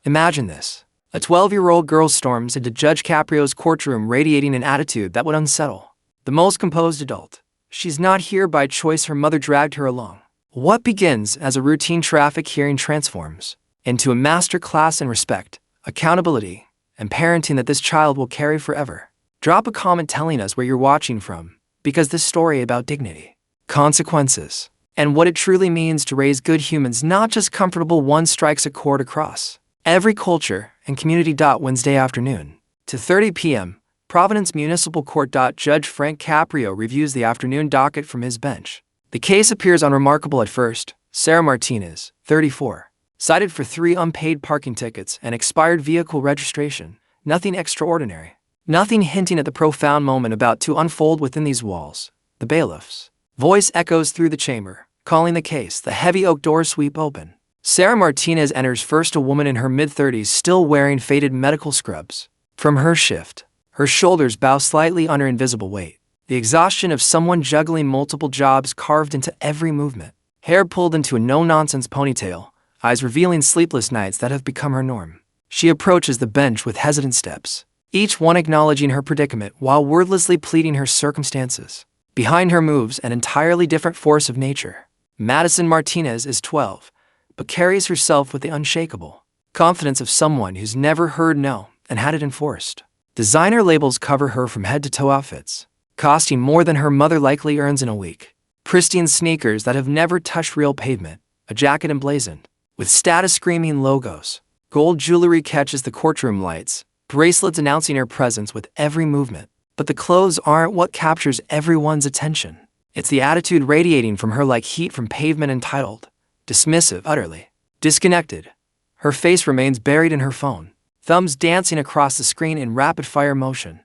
Imagine this. A 12-year-old girl storms into Judge Caprio's courtroom radiating an attitude that would unsettle the most composed adult. She's not here by choice, her mother dragged her along. What begins as a routine traffic hearing transforms into a master class in respect, accountability, and parenting that this child will carry forever. Drop a comment telling us where you're watching from, because this story about dignity, consequences, and what it truly means to raise good humans, not just comfortable ones, strikes a chord across every culture and community. Wednesday afternoon, 2:30 p.m., Providence Municipal Court. Judge Frank Caprio reviews the afternoon docket from his bench. The case appears unremarkable at first. Sarah Martinez, 34, cited for 3 unpaid parking tickets and expired vehicle registration. Nothing extraordinary. Nothing hinting at the profound moment about to unfold within these walls. The bailiff's voice echoes through the chamber, calling the case. The heavy oak doors sweep open. Sarah Martinez enters first, a woman in her mid-30s still wearing faded medical scrubs. From her shift, her shoulders bow slightly under invisible weight. The exhaustion of someone juggling multiple jobs carved into every movement. Hair pulled into a no-nonsense ponytail, eyes revealing sleepless nights that have become her norm. She approaches the bench with hesitant steps, each one acknowledging her predicament while wordlessly pleading her circumstances. Behind her moves an entirely different force of nature. Madison Martinez is 12, but carries herself with the unshakable confidence of someone who's never heard no and had it enforced. Designer labels cover her from head to toe outfits, costing more than her mother likely earns in a week. Pristine sneakers that have never touched real pavement, a jacket emblazoned with status-screaming logos. Gold jewelry catches the courtroom lights, bracelets announcing her presence with every movement. But the clothes aren't what captures everyone's attention. It's the attitude radiating from her like heat from pavement, entitled, dismissive, utterly disconnected. Her face remains buried in her phone, thumbs dancing across the screen in rapid-fire motion.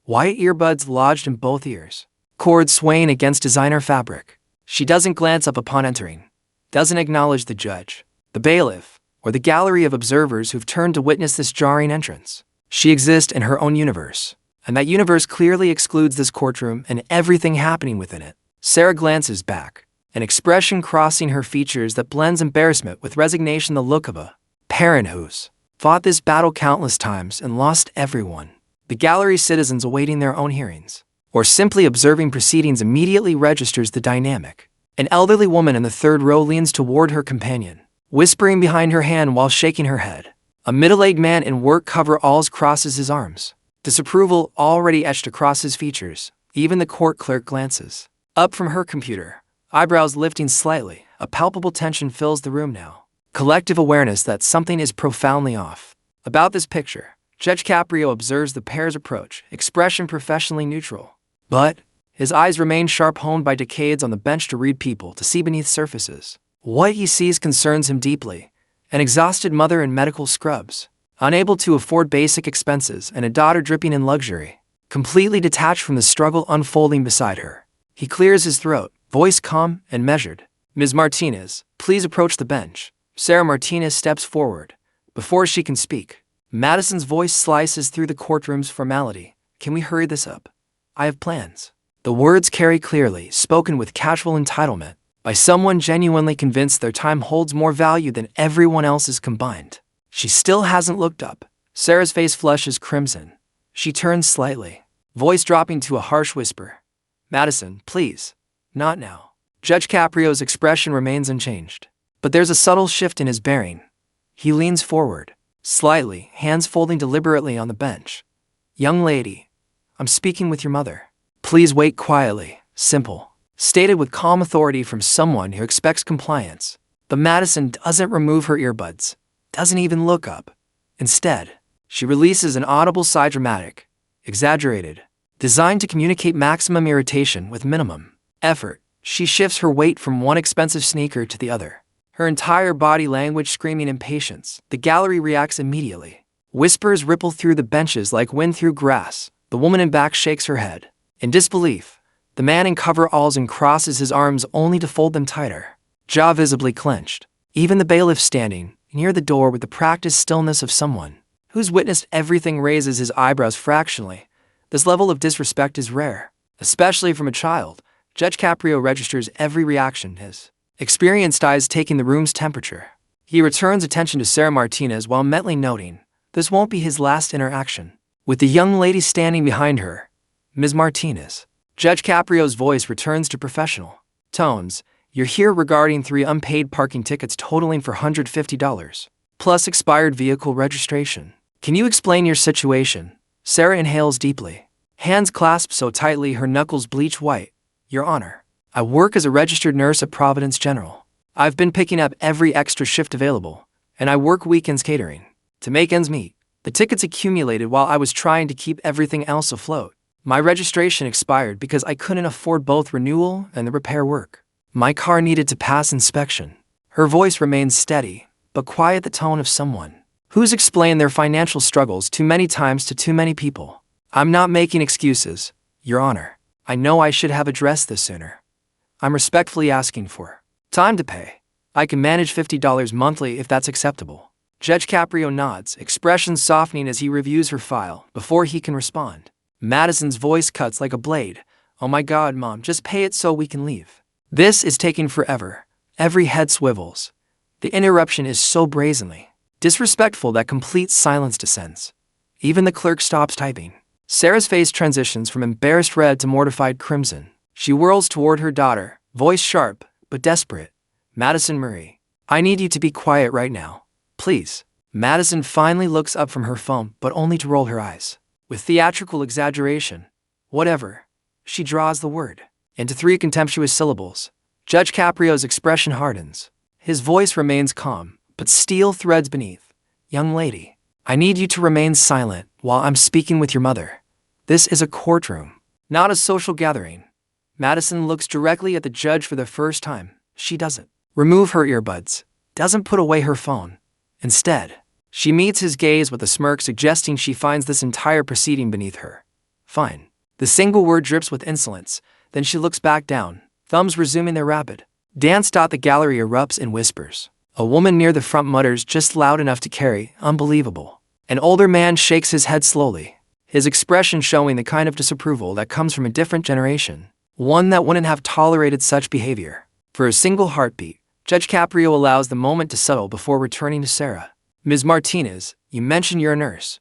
White earbuds lodged in both ears, cords swaying against designer fabric. She doesn't glance up upon entering, doesn't acknowledge the judge, the bailiff, or the gallery of observers who've turned to witness this jarring entrance. She exists in her own universe, and that universe clearly excludes this courtroom and everything happening within it. Sarah glances back, an expression crossing her features that blends embarrassment with resignation, the look of a parent who's fought this battle countless times and lost everyone. The gallery's citizens awaiting their own hearings, or simply observing proceedings, immediately registers the dynamic. An elderly woman in the third row leans toward her companion, whispering behind her hand while shaking her head. A middle-aged man in work coveralls crosses his arms, disapproval already etched across his features. Even the court clerk glances up from her computer, eyebrows lifting slightly. A palpable tension fills the room now. Collective awareness that something is profoundly off about this picture. Judge Caprio observes the pair's approach, expression professionally neutral. But his eyes remain sharp, honed by decades on the bench to read people, to see beneath surfaces. What he sees concerns him deeply. An exhausted mother in medical scrubs, unable to afford basic expenses, and a daughter dripping in luxury, completely detached from the struggle unfolding beside her. He clears his throat, voice calm and measured. Ms. Martinez, please approach the bench. Sarah Martinez steps forward. Before she can speak, Madison's voice slices through the courtroom's formality. Can we hurry this up? I have plans. The words carry clearly, spoken with casual entitlement, by someone genuinely convinced their time holds more value than everyone else's combined. She still hasn't looked up. Sarah's face flushes crimson. She turns slightly, voice dropping to a harsh whisper. Madison, please. Not now. Judge Caprio's expression remains unchanged, but there's a subtle shift in his bearing. He leans forward, slightly, hands folding deliberately on the bench. Young lady, I'm speaking with your mother. Please wait quietly. Simple, stated with calm authority from someone who expects compliance. But Madison doesn't remove her earbuds, doesn't even look up. Instead, she releases an audible sigh, dramatic, exaggerated, designed to communicate maximum irritation with minimum effort. She shifts her weight from one expensive sneaker to the other, her entire body language screaming impatience. The gallery reacts immediately. Whispers ripple through the benches like wind through grass. The woman in back shakes her head in disbelief. The man in coveralls uncrosses his arms only to fold them tighter, jaw visibly clenched. Even the bailiff, standing near the door with the practiced stillness of someone who's witnessed everything, raises his eyebrows fractionally. This level of disrespect is rare, especially from a child. Judge Caprio registers every reaction, his experienced eyes taking the room's temperature. He returns attention to Sarah Martinez while mentally noting, this won't be his last interaction. With the young lady standing behind her, Ms. Martinez. Judge Caprio's voice returns to professional tones. You're here regarding 3 unpaid parking tickets totaling for $150, plus expired vehicle registration. Can you explain your situation? Sarah inhales deeply. Hands clasped so tightly her knuckles bleach white. Your Honor, I work as a registered nurse at Providence General. I've been picking up every extra shift available, and I work weekends catering to make ends meet. The tickets accumulated while I was trying to keep everything else afloat. My registration expired because I couldn't afford both renewal and the repair work. My car needed to pass inspection. Her voice remains steady, but quiet, the tone of someone who's explained their financial struggles too many times to too many people. I'm not making excuses, Your Honor. I know I should have addressed this sooner. I'm respectfully asking for time to pay. I can manage $50 monthly if that's acceptable. Judge Caprio nods, expression softening as he reviews her file before he can respond. Madison's voice cuts like a blade. Oh my God, Mom, just pay it so we can leave. This is taking forever. Every head swivels. The interruption is so brazenly disrespectful that complete silence descends. Even the clerk stops typing. Sarah's face transitions from embarrassed red to mortified crimson. She whirls toward her daughter, voice sharp but desperate. Madison Murray, I need you to be quiet right now. Please. Madison finally looks up from her phone, but only to roll her eyes. With theatrical exaggeration, whatever, she draws the word into 3 contemptuous syllables. Judge Caprio's expression hardens. His voice remains calm, but steel threads beneath. Young lady, I need you to remain silent while I'm speaking with your mother. This is a courtroom, not a social gathering. Madison looks directly at the judge for the first time. She doesn't remove her earbuds, doesn't put away her phone. Instead, she meets his gaze with a smirk suggesting she finds this entire proceeding beneath her. Fine. The single word drips with insolence, then she looks back down, thumbs resuming their rapid dance. The gallery erupts in whispers. A woman near the front mutters just loud enough to carry, unbelievable. An older man shakes his head slowly, his expression showing the kind of disapproval that comes from a different generation, one that wouldn't have tolerated such behavior. For a single heartbeat, Judge Caprio allows the moment to settle before returning to Sarah. Ms. Martinez, you mentioned you're a nurse.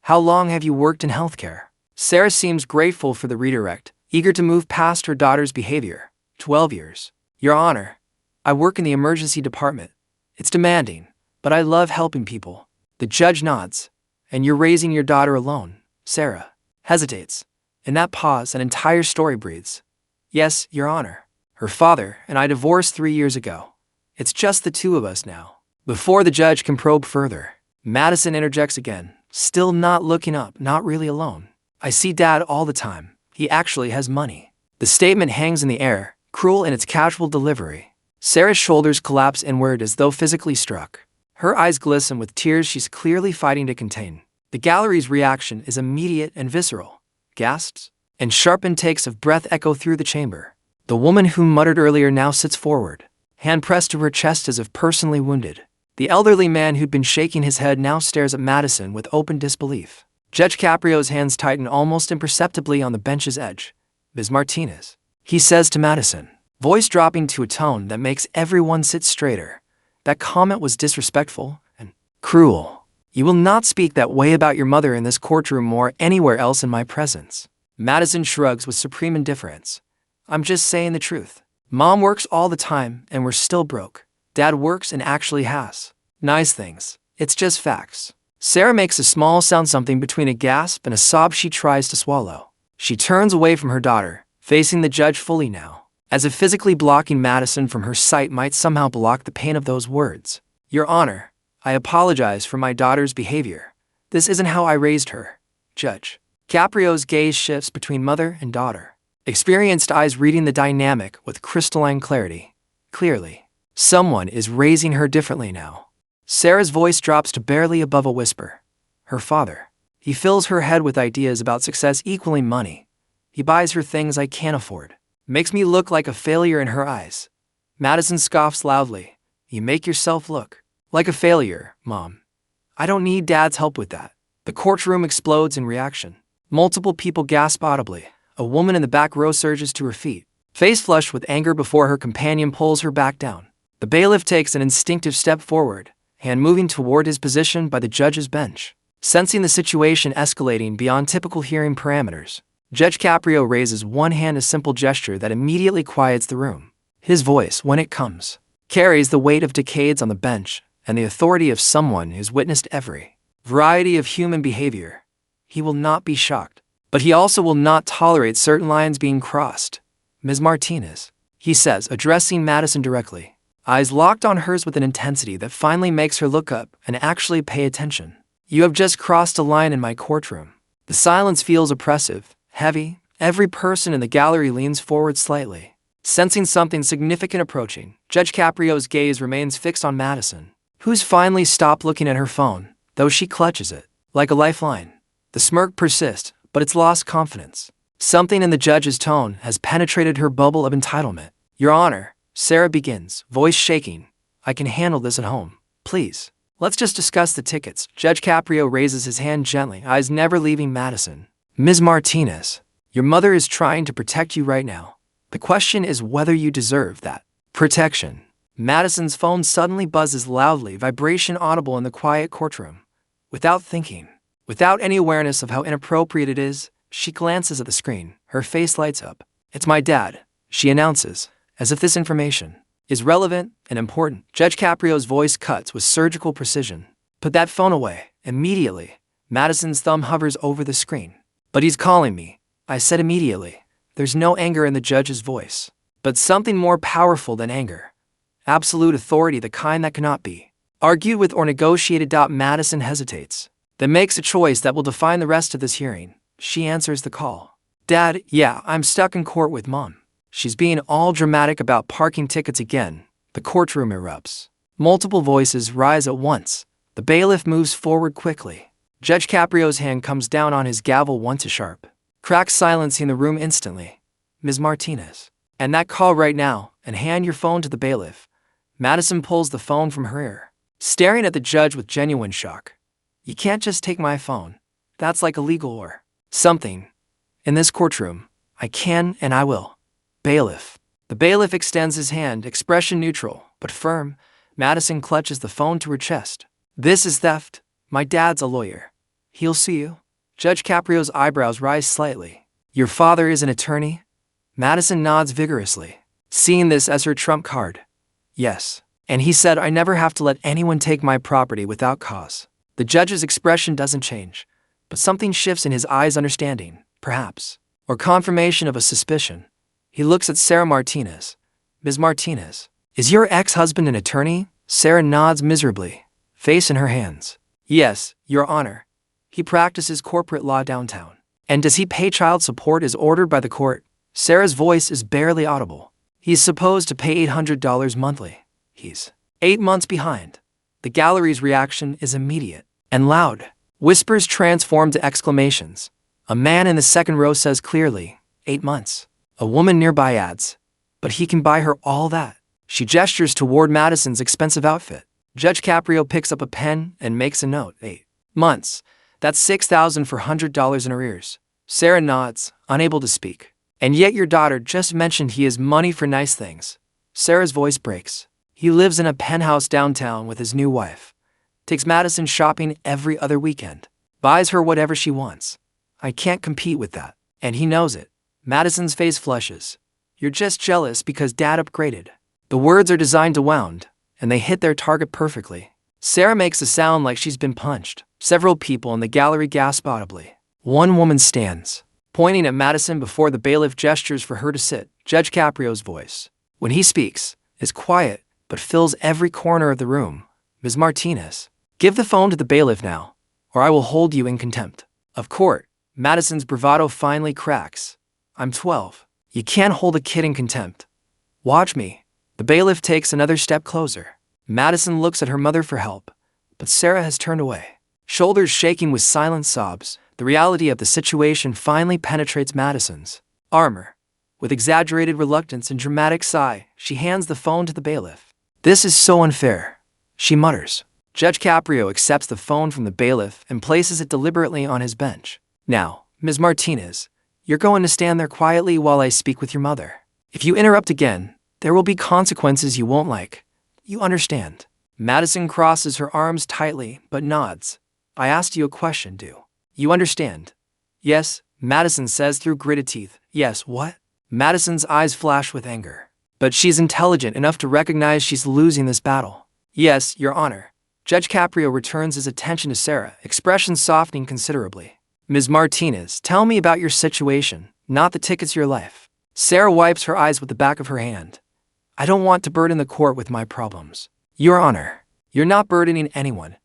How long have you worked in healthcare? Sarah seems grateful for the redirect, eager to move past her daughter's behavior. 12 years. Your Honor, I work in the emergency department. It's demanding, but I love helping people. The judge nods. And you're raising your daughter alone. Sarah hesitates. In that pause, an entire story breathes. Yes, Your Honor. Her father and I divorced 3 years ago. It's just the 2 of us now. Before the judge can probe further, Madison interjects again, still not looking up, not really alone. I see Dad all the time. He actually has money. The statement hangs in the air, cruel in its casual delivery. Sarah's shoulders collapse inward as though physically struck. Her eyes glisten with tears she's clearly fighting to contain. The gallery's reaction is immediate and visceral. Gasps and sharp intakes of breath echo through the chamber. The woman who muttered earlier now sits forward, hand pressed to her chest as if personally wounded. The elderly man who'd been shaking his head now stares at Madison with open disbelief. Judge Caprio's hands tighten almost imperceptibly on the bench's edge. Ms. Martinez, he says to Madison, voice dropping to a tone that makes everyone sit straighter. That comment was disrespectful and cruel. You will not speak that way about your mother in this courtroom or anywhere else in my presence. Madison shrugs with supreme indifference. I'm just saying the truth. Mom works all the time and we're still broke. Dad works and actually has nice things. It's just facts. Sarah makes a small sound, something between a gasp and a sob she tries to swallow. She turns away from her daughter, facing the judge fully now, as if physically blocking Madison from her sight might somehow block the pain of those words. Your Honor, I apologize for my daughter's behavior. This isn't how I raised her. Judge Caprio's gaze shifts between mother and daughter, experienced eyes reading the dynamic with crystalline clarity. Clearly, someone is raising her differently now. Sarah's voice drops to barely above a whisper. Her father. He fills her head with ideas about success equaling money. He buys her things I can't afford. Makes me look like a failure in her eyes. Madison scoffs loudly. You make yourself look like a failure, Mom. I don't need Dad's help with that. The courtroom explodes in reaction. Multiple people gasp audibly. A woman in the back row surges to her feet, face flushed with anger before her companion pulls her back down. The bailiff takes an instinctive step forward, hand moving toward his position by the judge's bench. Sensing the situation escalating beyond typical hearing parameters, Judge Caprio raises one hand, a simple gesture that immediately quiets the room. His voice, when it comes, carries the weight of decades on the bench and the authority of someone who's witnessed every variety of human behavior. He will not be shocked, but he also will not tolerate certain lines being crossed. Ms. Martinez, he says, addressing Madison directly, eyes locked on hers with an intensity that finally makes her look up and actually pay attention. You have just crossed a line in my courtroom. The silence feels oppressive, heavy. Every person in the gallery leans forward slightly. Sensing something significant approaching, Judge Caprio's gaze remains fixed on Madison, who's finally stopped looking at her phone, though she clutches it like a lifeline. The smirk persists, but it's lost confidence. Something in the judge's tone has penetrated her bubble of entitlement. Your Honor, Sarah begins, voice shaking. I can handle this at home. Please, let's just discuss the tickets. Judge Caprio raises his hand gently, eyes never leaving Madison. Ms. Martinez, your mother is trying to protect you right now. The question is whether you deserve that protection. Madison's phone suddenly buzzes loudly, vibration audible in the quiet courtroom. Without thinking, without any awareness of how inappropriate it is, she glances at the screen. Her face lights up. It's my dad, she announces, as if this information is relevant and important. Judge Caprio's voice cuts with surgical precision. Put that phone away, immediately. Madison's thumb hovers over the screen. But he's calling me, I said immediately. There's no anger in the judge's voice, but something more powerful than anger. Absolute authority, the kind that cannot be argued with or negotiated. Madison hesitates, then makes a choice that will define the rest of this hearing. She answers the call. Dad, yeah, I'm stuck in court with Mom. She's being all dramatic about parking tickets again. The courtroom erupts. Multiple voices rise at once. The bailiff moves forward quickly. Judge Caprio's hand comes down on his gavel once a sharp crack, silencing the room instantly. Ms. Martinez, and that call right now, and hand your phone to the bailiff. Madison pulls the phone from her ear, staring at the judge with genuine shock. You can't just take my phone. That's like illegal or something. In this courtroom, I can and I will. Bailiff. The bailiff extends his hand, expression neutral, but firm. Madison clutches the phone to her chest. This is theft. My dad's a lawyer. He'll sue you. Judge Caprio's eyebrows rise slightly. Your father is an attorney? Madison nods vigorously, seeing this as her trump card. Yes. And he said I never have to let anyone take my property without cause. The judge's expression doesn't change, but something shifts in his eyes, understanding, perhaps, or confirmation of a suspicion. He looks at Sarah Martinez. Ms. Martinez, is your ex-husband an attorney? Sarah nods miserably, face in her hands. Yes, Your Honor. He practices corporate law downtown. And does he pay child support as ordered by the court? Sarah's voice is barely audible. He's supposed to pay $800 monthly. He's 8 months behind. The gallery's reaction is immediate and loud. Whispers transform to exclamations. A man in the second row says clearly, 8 months. A woman nearby adds, but he can buy her all that. She gestures toward Madison's expensive outfit. Judge Caprio picks up a pen and makes a note. 8 months. That's $6,400 in arrears. Sarah nods, unable to speak. And yet your daughter just mentioned he has money for nice things. Sarah's voice breaks. He lives in a penthouse downtown with his new wife. Takes Madison shopping every other weekend. Buys her whatever she wants. I can't compete with that. And he knows it. Madison's face flushes. You're just jealous because Dad upgraded. The words are designed to wound, and they hit their target perfectly. Sarah makes a sound like she's been punched. Several people in the gallery gasp audibly. One woman stands, pointing at Madison before the bailiff gestures for her to sit. Judge Caprio's voice, when he speaks, is quiet but fills every corner of the room. Ms. Martinez, give the phone to the bailiff now, or I will hold you in contempt of court. Madison's bravado finally cracks. I'm 12. You can't hold a kid in contempt. Watch me. The bailiff takes another step closer. Madison looks at her mother for help, but Sarah has turned away. Shoulders shaking with silent sobs, the reality of the situation finally penetrates Madison's armor. With exaggerated reluctance and dramatic sigh, she hands the phone to the bailiff. This is so unfair, she mutters. Judge Caprio accepts the phone from the bailiff and places it deliberately on his bench. Now, Ms. Martinez, you're going to stand there quietly while I speak with your mother. If you interrupt again, there will be consequences you won't like. You understand. Madison crosses her arms tightly, but nods. I asked you a question, do you understand? Yes, Madison says through gritted teeth. Yes, what? Madison's eyes flash with anger. But she's intelligent enough to recognize she's losing this battle. Yes, Your Honor. Judge Caprio returns his attention to Sarah, expression softening considerably. Ms. Martinez, tell me about your situation, not the tickets to your life. Sarah wipes her eyes with the back of her hand. I don't want to burden the court with my problems. Your Honor, you're not burdening anyone.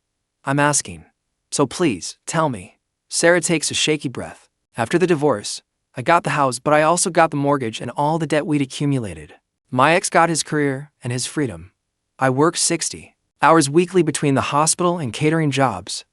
I'm asking. So please, tell me. Sarah takes a shaky breath. After the divorce, I got the house, but I also got the mortgage and all the debt we'd accumulated. My ex got his career and his freedom. I work 60 hours weekly between the hospital and catering jobs.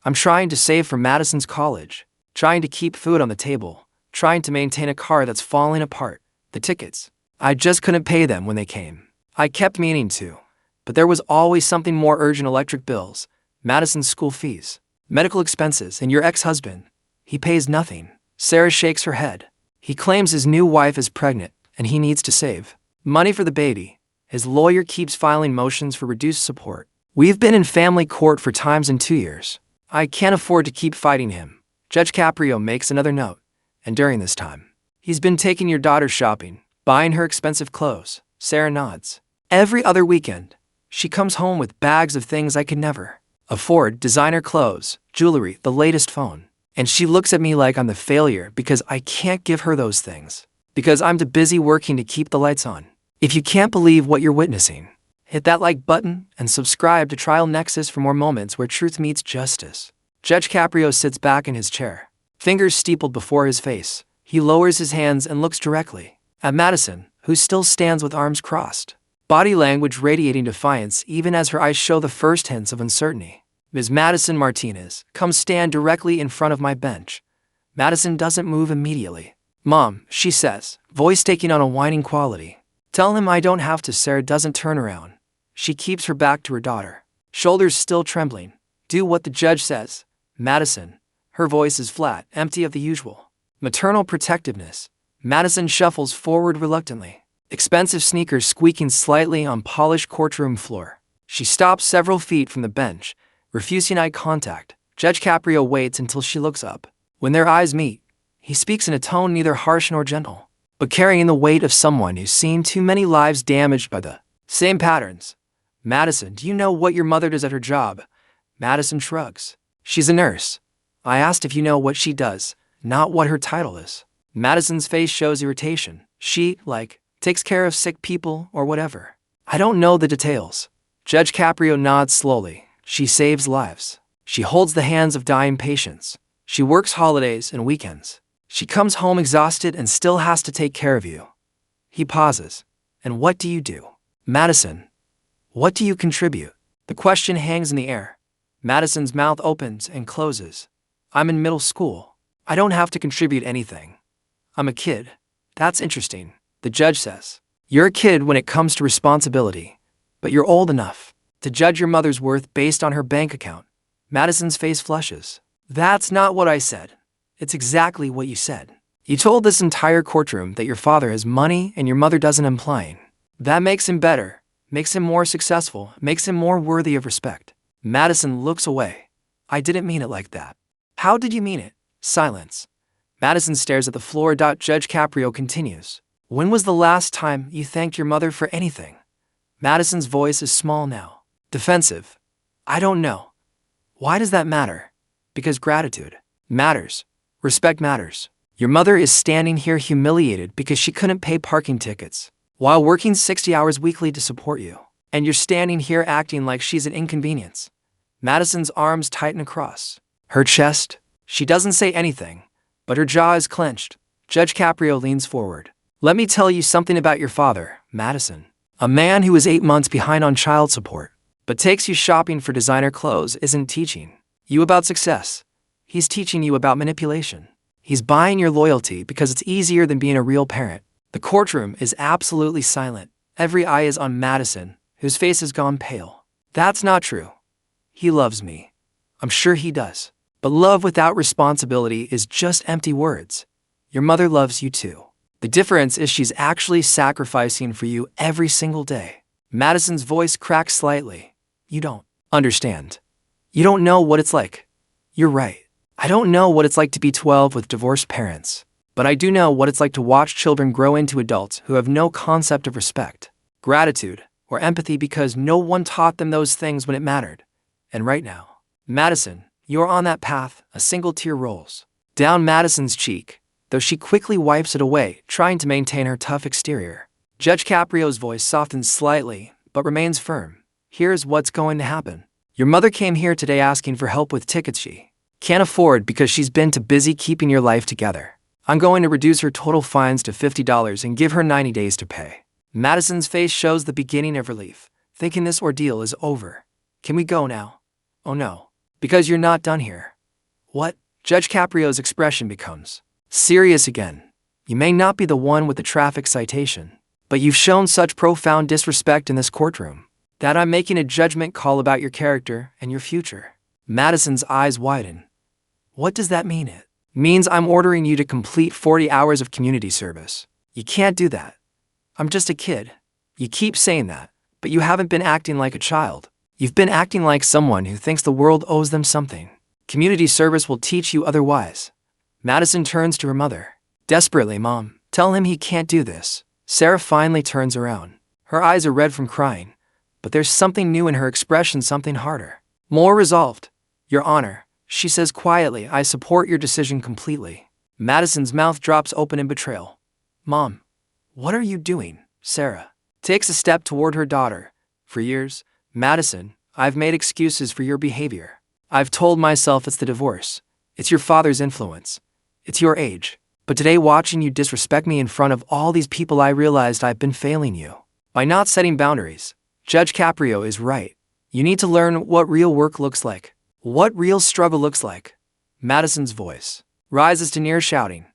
I'm trying to save for Madison's college, trying to keep food on the table, trying to maintain a car that's falling apart. The tickets, I just couldn't pay them when they came. I kept meaning to, but there was always something more urgent: electric bills, Madison's school fees, medical expenses, and your ex-husband. He pays nothing. Sarah shakes her head. He claims his new wife is pregnant, and he needs to save money for the baby. His lawyer keeps filing motions for reduced support. We've been in family court for times in 2 years. I can't afford to keep fighting him. Judge Caprio makes another note. And during this time, he's been taking your daughter shopping, buying her expensive clothes. Sarah nods. Every other weekend, she comes home with bags of things I could never afford: designer clothes, jewelry, the latest phone. And she looks at me like I'm the failure because I can't give her those things, because I'm too busy working to keep the lights on. If you can't believe what you're witnessing, hit that like button and subscribe to Trial Nexus for more moments where truth meets justice. Judge Caprio sits back in his chair, fingers steepled before his face. He lowers his hands and looks directly at Madison, who still stands with arms crossed, body language radiating defiance even as her eyes show the first hints of uncertainty. Ms. Madison Martinez, come stand directly in front of my bench. Madison doesn't move immediately. Mom, she says, voice taking on a whining quality. Tell him I don't have to. Sarah doesn't turn around. She keeps her back to her daughter, shoulders still trembling. Do what the judge says. Madison. Her voice is flat, empty of the usual maternal protectiveness. Madison shuffles forward reluctantly, expensive sneakers squeaking slightly on polished courtroom floor. She stops several feet from the bench, refusing eye contact. Judge Caprio waits until she looks up. When their eyes meet, he speaks in a tone neither harsh nor gentle, but carrying the weight of someone who's seen too many lives damaged by the same patterns. Madison, do you know what your mother does at her job? Madison shrugs. She's a nurse. I asked if you know what she does, not what her title is. Madison's face shows irritation. She, takes care of sick people or whatever. I don't know the details. Judge Caprio nods slowly. She saves lives. She holds the hands of dying patients. She works holidays and weekends. She comes home exhausted and still has to take care of you. He pauses. And what do you do? Madison, what do you contribute? The question hangs in the air. Madison's mouth opens and closes. I'm in middle school. I don't have to contribute anything. I'm a kid. That's interesting, the judge says. You're a kid when it comes to responsibility, but you're old enough to judge your mother's worth based on her bank account. Madison's face flushes. That's not what I said. It's exactly what you said. You told this entire courtroom that your father has money and your mother doesn't, implying that makes him better, makes him more successful, makes him more worthy of respect. Madison looks away. I didn't mean it like that. How did you mean it? Silence. Madison stares at the floor. Judge Caprio continues. When was the last time you thanked your mother for anything? Madison's voice is small now, defensive. I don't know. Why does that matter? Because gratitude matters. Respect matters. Your mother is standing here humiliated because she couldn't pay parking tickets while working 60 hours weekly to support you. And you're standing here acting like she's an inconvenience. Madison's arms tighten across her chest. She doesn't say anything, but her jaw is clenched. Judge Caprio leans forward. Let me tell you something about your father, Madison. A man who is 8 months behind on child support, but takes you shopping for designer clothes, isn't teaching you about success. He's teaching you about manipulation. He's buying your loyalty because it's easier than being a real parent. The courtroom is absolutely silent. Every eye is on Madison, whose face has gone pale. That's not true. He loves me. I'm sure he does. But love without responsibility is just empty words. Your mother loves you too. The difference is she's actually sacrificing for you every single day. Madison's voice cracked slightly. You don't understand. You don't know what it's like. You're right. I don't know what it's like to be 12 with divorced parents. But I do know what it's like to watch children grow into adults who have no concept of respect, gratitude, or empathy because no one taught them those things when it mattered. And right now, Madison, you're on that path. A single tear rolls down Madison's cheek, though she quickly wipes it away, trying to maintain her tough exterior. Judge Caprio's voice softens slightly, but remains firm. Here's what's going to happen. Your mother came here today asking for help with tickets she can't afford because she's been too busy keeping your life together. I'm going to reduce her total fines to $50 and give her 90 days to pay. Madison's face shows the beginning of relief, thinking this ordeal is over. Can we go now? Oh no. Because you're not done here. What? Judge Caprio's expression becomes serious again. You may not be the one with the traffic citation, but you've shown such profound disrespect in this courtroom that I'm making a judgment call about your character and your future. Madison's eyes widen. What does that mean? It means I'm ordering you to complete 40 hours of community service. You can't do that. I'm just a kid. You keep saying that, but you haven't been acting like a child. You've been acting like someone who thinks the world owes them something. Community service will teach you otherwise. Madison turns to her mother. Desperately, Mom, tell him he can't do this. Sarah finally turns around. Her eyes are red from crying, but there's something new in her expression, something harder, more resolved. Your Honor, she says quietly, I support your decision completely. Madison's mouth drops open in betrayal. Mom, what are you doing? Sarah takes a step toward her daughter. For years, Madison, I've made excuses for your behavior. I've told myself it's the divorce. It's your father's influence. It's your age. But today, watching you disrespect me in front of all these people, I realized I've been failing you by not setting boundaries. Judge Caprio is right. You need to learn what real work looks like, what real struggle looks like. Madison's voice rises to near shouting.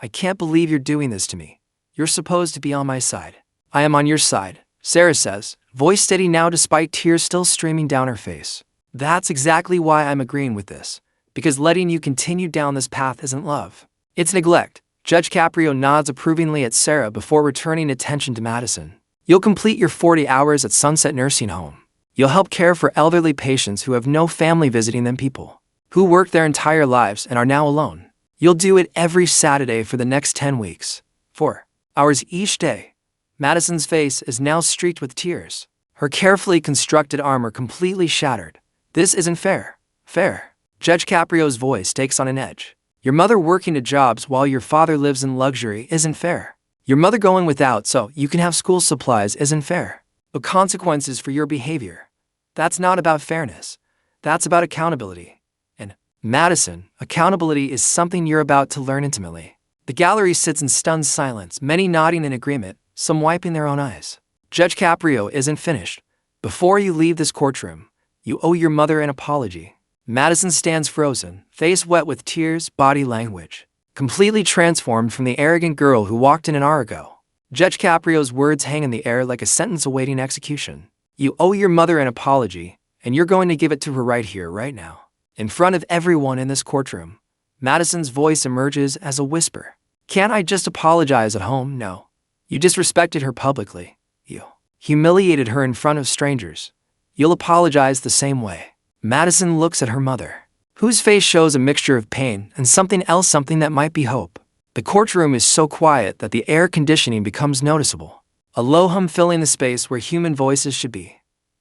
I can't believe you're doing this to me. You're supposed to be on my side. I am on your side, Sarah says, voice steady now despite tears still streaming down her face. That's exactly why I'm agreeing with this, because letting you continue down this path isn't love. It's neglect. Judge Caprio nods approvingly at Sarah before returning attention to Madison. You'll complete your 40 hours at Sunset Nursing Home. You'll help care for elderly patients who have no family visiting them, people who worked their entire lives and are now alone. You'll do it every Saturday for the next 10 weeks. 4 hours each day. Madison's face is now streaked with tears, her carefully constructed armor completely shattered. This isn't fair. Fair. Judge Caprio's voice takes on an edge. Your mother working 2 jobs while your father lives in luxury isn't fair. Your mother going without so you can have school supplies isn't fair. The consequences for your behavior. That's not about fairness. That's about accountability. And, Madison, accountability is something you're about to learn intimately. The gallery sits in stunned silence, many nodding in agreement, some wiping their own eyes. Judge Caprio isn't finished. Before you leave this courtroom, you owe your mother an apology. Madison stands frozen, face wet with tears, body language completely transformed from the arrogant girl who walked in an hour ago. Judge Caprio's words hang in the air like a sentence awaiting execution. You owe your mother an apology, and you're going to give it to her right here, right now. In front of everyone in this courtroom, Madison's voice emerges as a whisper. Can't I just apologize at home? No. You disrespected her publicly. You humiliated her in front of strangers. You'll apologize the same way. Madison looks at her mother, whose face shows a mixture of pain and something else, something that might be hope. The courtroom is so quiet that the air conditioning becomes noticeable, a low hum filling the space where human voices should be.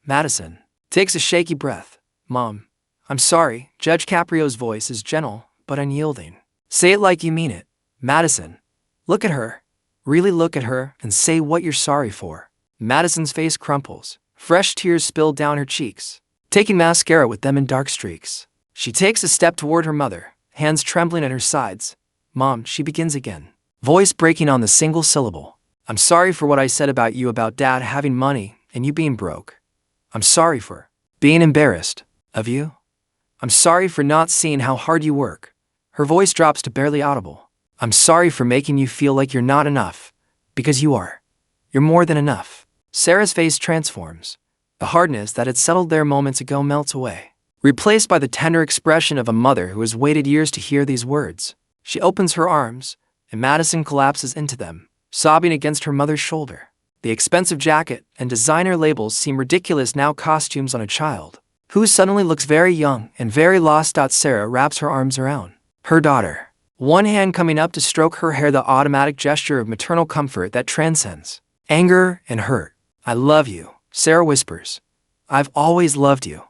Madison takes a shaky breath. Mom, I'm sorry. Judge Caprio's voice is gentle but unyielding. Say it like you mean it. Madison, look at her. Really look at her and say what you're sorry for. Madison's face crumples. Fresh tears spill down her cheeks, taking mascara with them in dark streaks. She takes a step toward her mother, hands trembling at her sides. Mom, she begins again, voice breaking on the single syllable. I'm sorry for what I said about you, about Dad having money and you being broke. I'm sorry for being embarrassed of you. I'm sorry for not seeing how hard you work. Her voice drops to barely audible. I'm sorry for making you feel like you're not enough, because you are. You're more than enough. Sarah's face transforms. The hardness that had settled there moments ago melts away, replaced by the tender expression of a mother who has waited years to hear these words. She opens her arms, and Madison collapses into them, sobbing against her mother's shoulder. The expensive jacket and designer labels seem ridiculous now, costumes on a child who suddenly looks very young and very lost. Sarah wraps her arms around her daughter, one hand coming up to stroke her hair, the automatic gesture of maternal comfort that transcends anger and hurt. I love you, Sarah whispers. I've always loved you.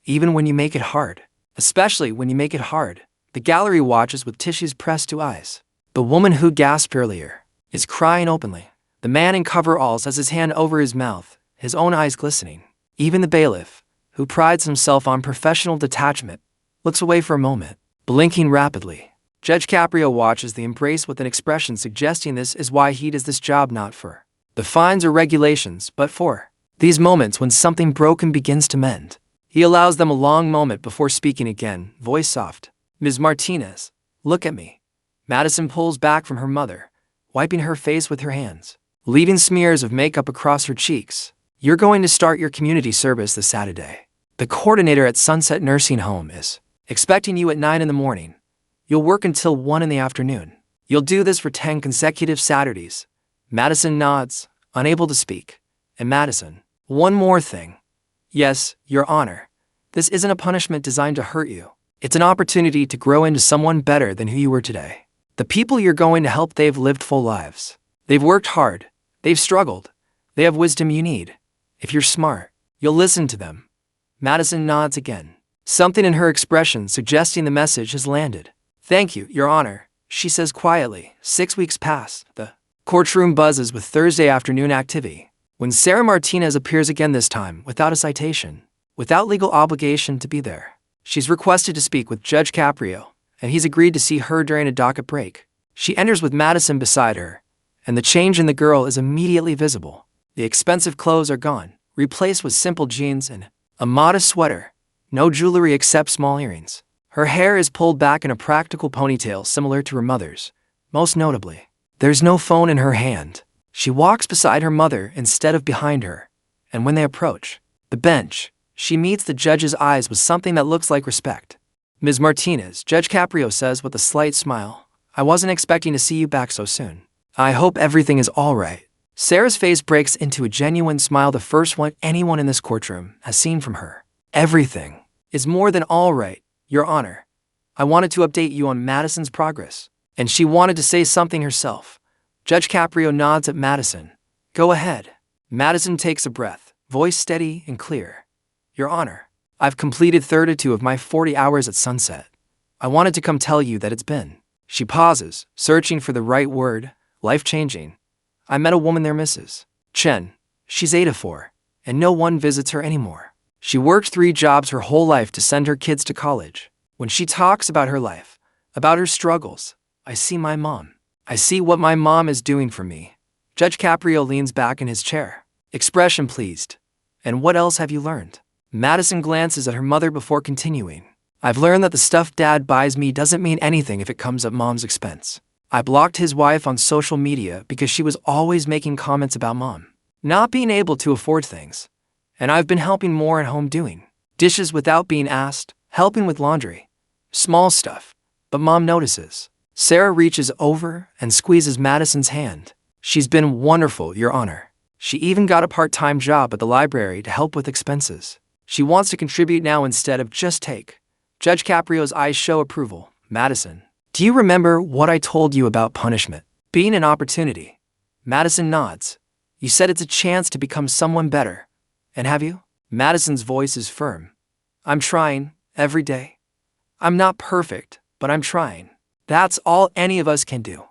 Even when you make it hard. Especially when you make it hard. The gallery watches with tissues pressed to eyes. The woman who gasped earlier is crying openly. The man in coveralls has his hand over his mouth, his own eyes glistening. Even the bailiff, who prides himself on professional detachment, looks away for a moment, blinking rapidly. Judge Caprio watches the embrace with an expression suggesting this is why he does this job, not for the fines or regulations, but for these moments when something broken begins to mend. He allows them a long moment before speaking again, voice soft. Ms. Martinez, look at me. Madison pulls back from her mother, wiping her face with her hands, leaving smears of makeup across her cheeks. You're going to start your community service this Saturday. The coordinator at Sunset Nursing Home is expecting you at 9 in the morning. You'll work until 1 in the afternoon. You'll do this for 10 consecutive Saturdays. Madison nods, unable to speak. And Madison, one more thing. Yes, Your Honor. This isn't a punishment designed to hurt you. It's an opportunity to grow into someone better than who you were today. The people you're going to help, they've lived full lives. They've worked hard. They've struggled. They have wisdom you need. If you're smart, you'll listen to them. Madison nods again, something in her expression suggesting the message has landed. Thank you, Your Honor, she says quietly. 6 weeks pass. The courtroom buzzes with Thursday afternoon activity. When Sarah Martinez appears again, this time without a citation, without legal obligation to be there. She's requested to speak with Judge Caprio, and he's agreed to see her during a docket break. She enters with Madison beside her, and the change in the girl is immediately visible. The expensive clothes are gone, replaced with simple jeans and a modest sweater. No jewelry except small earrings. Her hair is pulled back in a practical ponytail similar to her mother's. Most notably, there's no phone in her hand. She walks beside her mother instead of behind her, and when they approach the bench, she meets the judge's eyes with something that looks like respect. Ms. Martinez, Judge Caprio says with a slight smile, I wasn't expecting to see you back so soon. I hope everything is all right. Sarah's face breaks into a genuine smile, the first one anyone in this courtroom has seen from her. Everything is more than all right, Your Honor. I wanted to update you on Madison's progress, and she wanted to say something herself. Judge Caprio nods at Madison. Go ahead. Madison takes a breath, voice steady and clear. Your Honor, I've completed 32 of my 40 hours at Sunset. I wanted to come tell you that it's been. She pauses, searching for the right word. Life-changing. I met a woman there, Mrs. Chen. She's 84, and no one visits her anymore. She worked 3 jobs her whole life to send her kids to college. When she talks about her life, about her struggles, I see my mom. I see what my mom is doing for me. Judge Caprio leans back in his chair, expression pleased. And what else have you learned? Madison glances at her mother before continuing. I've learned that the stuff Dad buys me doesn't mean anything if it comes at Mom's expense. I blocked his wife on social media because she was always making comments about Mom not being able to afford things. And I've been helping more at home, doing dishes without being asked, helping with laundry. Small stuff. But Mom notices. Sarah reaches over and squeezes Madison's hand. She's been wonderful, Your Honor. She even got a part-time job at the library to help with expenses. She wants to contribute now instead of just take. Judge Caprio's eyes show approval. Madison, do you remember what I told you about punishment being an opportunity? Madison nods. You said it's a chance to become someone better. And have you? Madison's voice is firm. I'm trying, every day. I'm not perfect, but I'm trying. That's all any of us can do.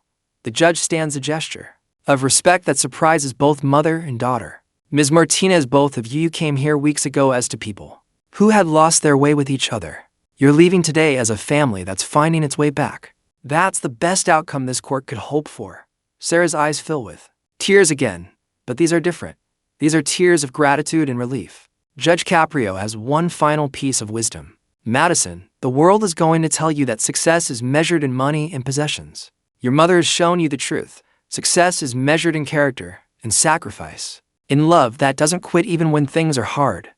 The judge stands a gesture of respect that surprises both mother and daughter. Ms. Martinez, both of you came here weeks ago as to people who had lost their way with each other. You're leaving today as a family that's finding its way back. That's the best outcome this court could hope for. Sarah's eyes fill with tears again, but these are different. These are tears of gratitude and relief. Judge Caprio has one final piece of wisdom. Madison, the world is going to tell you that success is measured in money and possessions. Your mother has shown you the truth. Success is measured in character and sacrifice. In love that doesn't quit even when things are hard.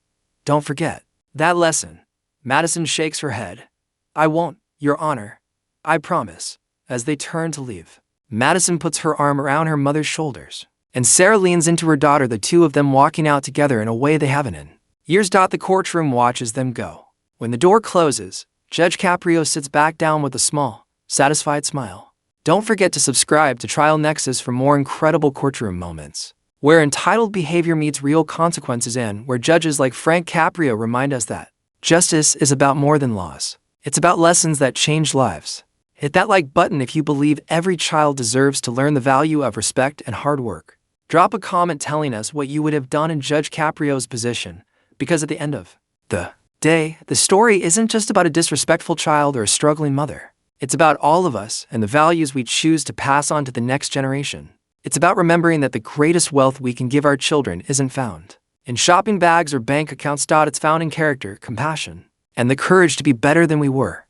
Don't forget that lesson. Madison shakes her head. I won't, Your Honor. I promise. As they turn to leave, Madison puts her arm around her mother's shoulders. And Sarah leans into her daughter, the two of them walking out together in a way they haven't in years. The courtroom watches them go. When the door closes, Judge Caprio sits back down with a small, satisfied smile. Don't forget to subscribe to Trial Nexus for more incredible courtroom moments, where entitled behavior meets real consequences, and where judges like Frank Caprio remind us that justice is about more than laws. It's about lessons that change lives. Hit that like button if you believe every child deserves to learn the value of respect and hard work. Drop a comment telling us what you would have done in Judge Caprio's position, because at the end of the day, the story isn't just about a disrespectful child or a struggling mother. It's about all of us and the values we choose to pass on to the next generation. It's about remembering that the greatest wealth we can give our children isn't found in shopping bags or bank accounts. It's found in character, compassion, and the courage to be better than we were.